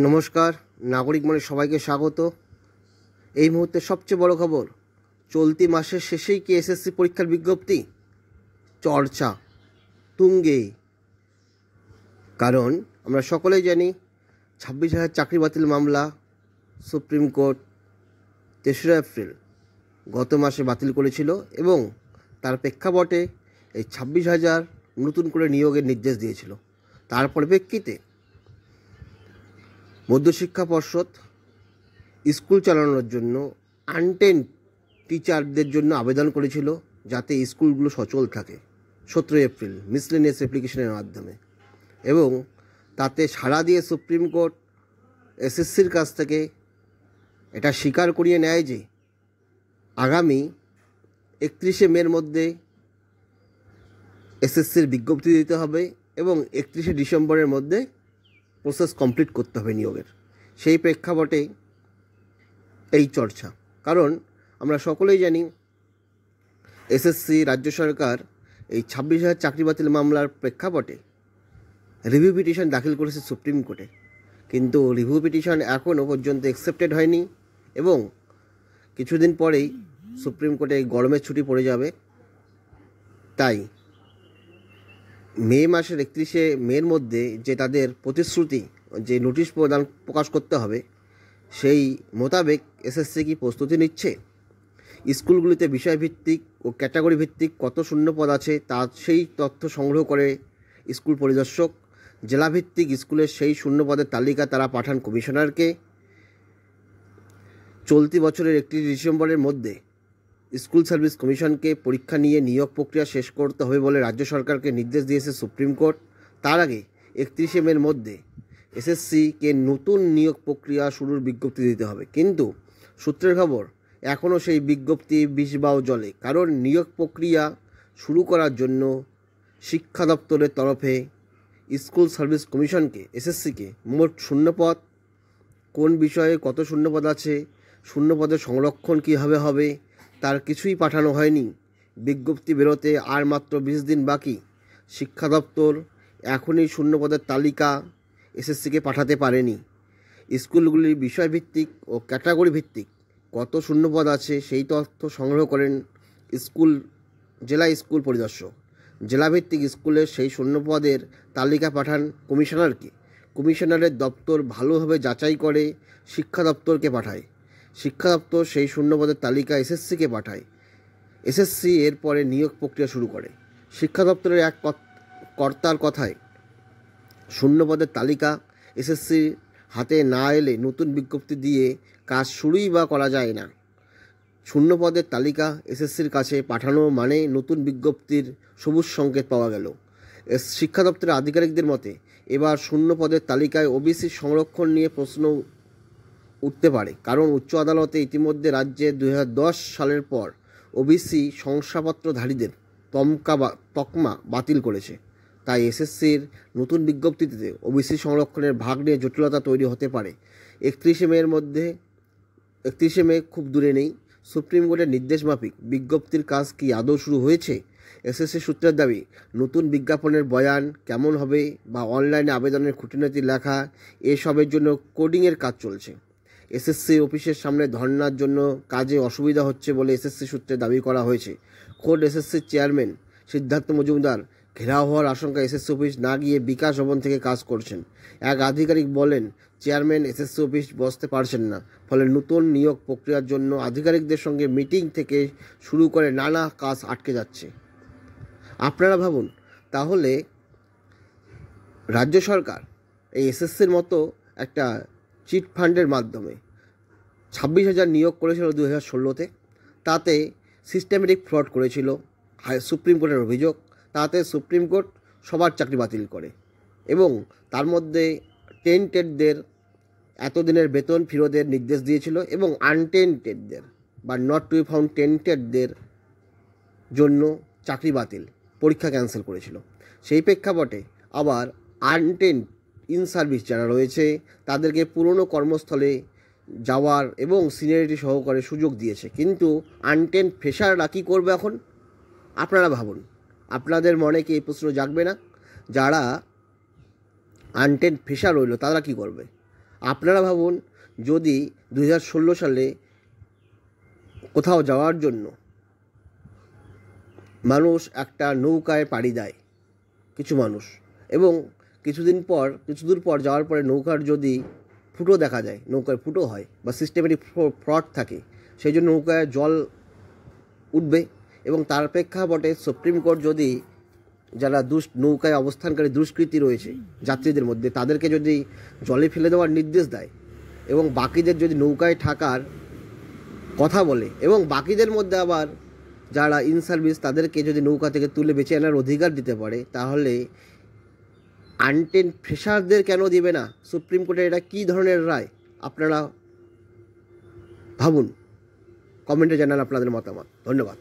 নমস্কার, নাগরিক মনে সবাইকে স্বাগত। এই মুহূর্তে সবচেয়ে বড় খবর, চলতি মাসের শেষেই কি এসএসসি পরীক্ষার বিজ্ঞপ্তি? চর্চা তুঙ্গে। কারণ আমরা সকলেই জানি 26,000 চাকরি বাতিল মামলা সুপ্রিম কোর্ট 3রা এপ্রিল গত মাসে বাতিল করেছিল এবং তার প্রেক্ষাপটে এই 26,000 নতুন করে নিয়োগের নির্দেশ দিয়েছিল। তার পরিপ্রেক্ষিতে মধ্যশিক্ষা পর্ষদ স্কুল চালানোর জন্য আনটেন্ড টিচারদের জন্য আবেদন করেছিল যাতে স্কুলগুলো সচল থাকে 17 এপ্রিল মিসলেনিয়াস অ্যাপ্লিকেশনের মাধ্যমে, এবং তাতে সাড়া দিয়ে সুপ্রিম কোর্ট এসএসসির কাছ থেকে এটা স্বীকার করিয়ে নেয় যে আগামী 31শে মের মধ্যে এসএসসির বিজ্ঞপ্তি দিতে হবে এবং 31শে ডিসেম্বরের মধ্যে প্রসেস কমপ্লিট করতে হবে নিয়োগের। সেই প্রেক্ষাপটে এই চর্চা। কারণ আমরা সকলেই জানি এসএসসি রাজ্য সরকার এই 26,000 চাকরি বাতিল মামলার প্রেক্ষাপটে রিভিউ পিটিশন দাখিল করেছে সুপ্রিম কোর্টে, কিন্তু রিভিউ পিটিশন এখনও পর্যন্ত অ্যাকসেপ্টেড হয়নি এবং কিছুদিন পরেই সুপ্রিম কোর্টে গরমের ছুটি পড়ে যাবে। তাই মে মাসের 31শে মের মধ্যে যে তাদের প্রতিশ্রুতি যে নোটিশ প্রকাশ করতে হবে, সেই মোতাবেক এসএসসি কি প্রস্তুতি নিচ্ছে? স্কুলগুলিতে বিষয়ভিত্তিক ও ক্যাটাগরি ভিত্তিক কত শূন্যপদ আছে তার সেই তথ্য সংগ্রহ করে স্কুল পরিদর্শক। জেলাভিত্তিক স্কুলের সেই শূন্যপদের তালিকা তারা পাঠান কমিশনারকে। চলতি বছরের 31 ডিসেম্বরের মধ্যে স্কুল সার্ভিস কমিশনকে পরীক্ষা নিয়ে নিয়োগ প্রক্রিয়া শেষ করতে হবে বলে রাজ্য সরকারকে নির্দেশ দিয়েছে সুপ্রিম কোর্ট। তার আগে 31শে মের মধ্যে এসএসসিকে নতুন নিয়োগ প্রক্রিয়া শুরুর বিজ্ঞপ্তি দিতে হবে, কিন্তু সূত্রের খবর এখনও সেই বিজ্ঞপ্তি বিষবাও জলে। কারণ নিয়োগ প্রক্রিয়া শুরু করার জন্য শিক্ষা দপ্তরের তরফে স্কুল সার্ভিস কমিশনকে এসএসসিকে মোট শূন্যপদ, কোন বিষয়ে কত শূন্যপদ আছে, শূন্যপদের সংরক্ষণ কীভাবে হবে, তার কিছুই পাঠানো হয়নি। বিজ্ঞপ্তি বেরোতে আর মাত্র 20 দিন বাকি। শিক্ষা দপ্তর এখনই শূন্যপদের তালিকা এসএসসিকে পাঠাতে পারেনি। স্কুলগুলির বিষয়ভিত্তিক ও ক্যাটাগরি ভিত্তিক কত শূন্যপদ আছে সেই তথ্য সংগ্রহ করেন জেলা স্কুল পরিদর্শক। জেলাভিত্তিক স্কুলের সেই শূন্যপদের তালিকা পাঠান কমিশনারকে। কমিশনারের দপ্তর ভালোভাবে যাচাই করে শিক্ষা দপ্তরকে পাঠায়। শিক্ষা দপ্তর সেই শূন্যপদের তালিকা এসএসসিকে পাঠায়। এসএসসি এরপরে নিয়োগ প্রক্রিয়া শুরু করে। শিক্ষা দপ্তরের এক কর্তার কথায় শূন্যপদের তালিকা এসএসসির হাতে না এলে নতুন বিজ্ঞপ্তি দিয়ে কাজ শুরুই বা করা যায় না। শূন্যপদের তালিকা এসএসসির কাছে পাঠানো মানে নতুন বিজ্ঞপ্তির সবুজ সংকেত পাওয়া গেল। শিক্ষা দপ্তরের আধিকারিকদের মতে এবার শূন্যপদের তালিকায় ওবিসি সংরক্ষণ নিয়ে প্রশ্ন উঠতে পারে, কারণ উচ্চ আদালতে ইতিমধ্যে রাজ্যে 2010 সালের পর ওবিসি শংসাপত্রধারীদের তকমা বাতিল করেছে। তাই এসএসসির নতুন বিজ্ঞপ্তিতে ওবিসি সংরক্ষণের ভাগ নিয়ে জটিলতা তৈরি হতে পারে। 31শে মে খুব দূরে নেই। সুপ্রিম কোর্টের নির্দেশ মাফিক বিজ্ঞপ্তির কাজ কি আদৌ শুরু হয়েছে? এসএসসি সূত্রের দাবি, নতুন বিজ্ঞাপনের বয়ান কেমন হবে বা অনলাইনে আবেদনের খুঁটিনাটি লেখা, এসবের জন্য কোডিংয়ের কাজ চলছে। এসএসসি অফিসের সামনে ধর্নার জন্য কাজে অসুবিধা হচ্ছে বলে এসএসসি সূত্রে দাবি করা হয়েছে। খোদ এসএসসির চেয়ারম্যান সিদ্ধার্থ মজুমদার ঘেরাও হওয়ার আশঙ্কা এসএসসি অফিস না গিয়ে বিকাশ ভবন থেকে কাজ করছেন। এক আধিকারিক বলেন, চেয়ারম্যান এসএসসি অফিস বসতে পারছেন না, ফলে নতুন নিয়োগ প্রক্রিয়ার জন্য আধিকারিকদের সঙ্গে মিটিং থেকে শুরু করে নানা কাজ আটকে যাচ্ছে। আপনারা ভাবুন, তাহলে রাজ্য সরকার এই এসএসসির মতো একটা চিট ফান্ডের মাধ্যমে 26,000 নিয়োগ করেছিল 2016-তে, তাতে সিস্টেমেটিক ফ্রড করেছিল সুপ্রিম কোর্টের অভিযোগ। তাতে সুপ্রিম কোর্ট সবার চাকরি বাতিল করে এবং তার মধ্যে টেন্টেডদের এতদিনের বেতন ফেরতের নির্দেশ দিয়েছিল এবং আনটেন্টেডদের বা নট টু বি ফাউন্ড টেন্টেডদের জন্য চাকরি বাতিল, পরীক্ষা ক্যান্সেল করেছিল। সেই প্রেক্ষাপটে আবার আনটেন্ড ইন সার্ভিস যারা রয়েছে তাদেরকে পুরনো কর্মস্থলে যাওয়ার এবং সিনিয়রিটি সহকারে সুযোগ দিয়েছে, কিন্তু আনটেন্ড ফ্রেশাররা কী করবে এখন? আপনারা ভাবুন, আপনাদের মনে কি এই প্রশ্ন জাগবে না? যারা আনটেন্ড ফ্রেশার রইল তারা কি করবে? আপনারা ভাবুন, যদি 2016 সালে কোথাও যাওয়ার জন্য মানুষ একটা নৌকায় পাড়ি দেয়, কিছু মানুষ, এবং কিছু দূর পর যাওয়ার পরে নৌকার যদি ফুটো দেখা যায়, নৌকার ফুটো হয় বা সিস্টেমেটিক ফ্রড থাকে, সেই জন্য নৌকায় জল উঠবে। এবং তার প্রেক্ষাপটে সুপ্রিম কোর্ট যদি যারা নৌকায় অবস্থানকারী দুষ্কৃতী রয়েছে যাত্রীদের মধ্যে, তাদেরকে যদি জলে ফেলে দেওয়ার নির্দেশ দেয় এবং বাকিদের যদি নৌকায় থাকার কথা বলে, এবং বাকিদের মধ্যে আবার যারা ইন সার্ভিস তাদেরকে যদি নৌকা থেকে তুলে বেঁচে আনার অধিকার দিতে পারে, তাহলে আনটেন ফ্রেশারদের কেন দিবে না? সুপ্রিম কোর্টের এটা কী ধরনের রায়? আপনারা ভাবুন, কমেন্টে জানান আপনাদের মতামত। ধন্যবাদ।